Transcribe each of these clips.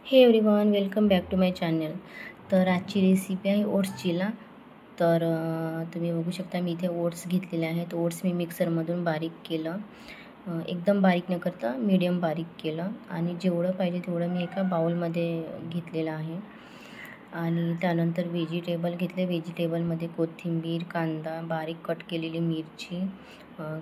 हे everyone, welcome back to my channel. तर आजची रेसिपी आहे ओट्सचीला. तर तुम्ही बघू शकता मी इथे ओट्स घेतलेले आहेत. ओट्स मी मिक्सरमधून बारीक केलं, एकदम बारीक न करता मीडियम बारीक केलं आणि जेवढं पाहिजे तेवढं मी एका बाउलमध्ये घेतलेलं आहे. आणि त्यानंतर व्हेजिटेबल घेतले. व्हेजिटेबलमध्ये कोथिंबीर, कांदा, बारीक कट केलेली मिरची,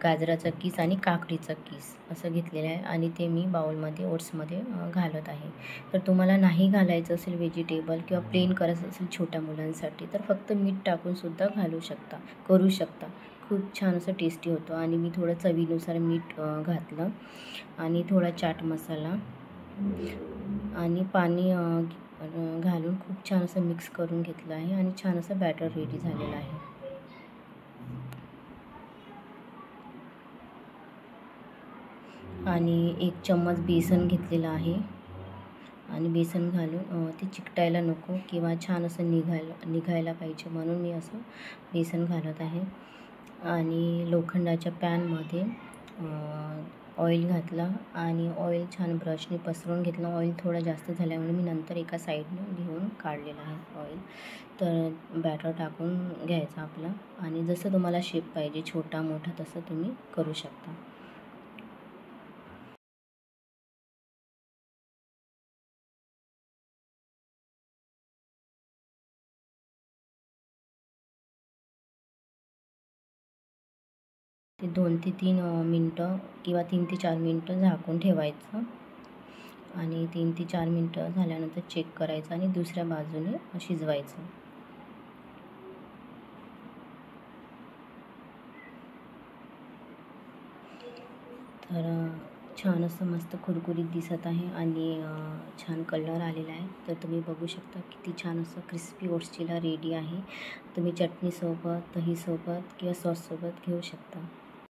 गाजराचा किस आणि काकडीचा किस असं घेतलेलं आहे आणि ते मी बाउलमध्ये ओट्समध्ये घालत आहे. तर तुम्हाला नाही घालायचं असेल व्हेजिटेबल किंवा प्लेन करायचं असेल छोट्या मुलांसाठी तर फक्त मीठ टाकूनसुद्धा करू शकता. खूप छान असं टेस्टी होतं. आणि मी थोडं चवीनुसार मीठ घातलं आणि थोडा चाट मसाला आणि पाणी घालून खूप छान असं मिक्स करून घेतलं आहे आणि छान असं बॅटर रेडी झालेलं आहे. आणि 1 चम्मच बेसन घेतलेलं आहे आणि बेसन घालून ते चिकटायला नको किंवा छान असं निघायला पाहिजे म्हणून मी असं बेसन घालत आहे. आणि लोखंडाच्या पॅनमध्ये ऑइल घातला आणि ऑइल छान ब्रशने पसरवून घेतलं. ऑइल थोडं जास्त झाल्यामुळे मी नंतर एका साईडनं घेऊन काढलेलं आहे ऑइल. तर बॅटर टाकून घ्यायचा आपला आणि जसं तुम्हाला शेप पाहिजे छोटा मोठा तसं तुम्ही करू शकता. ते 2 ते 3 मिनटं किंवा 3 ते 4 मिनटं झाकून ठेवायचं आणि 3 ते 4 मिनटं झाल्यानंतर चेक करायचं आणि दुसऱ्या बाजूने शिजवायचं. तर छान असं मस्त कुरकुरीत दिसत आहे आणि छान कलर आलेला आहे. तर तुम्ही बघू शकता किती छान असं क्रिस्पी ओट्सचीला रेडी आहे. तुम्ही चटणीसोबत, दहीसोबत किंवा सॉससोबत घेऊ शकता.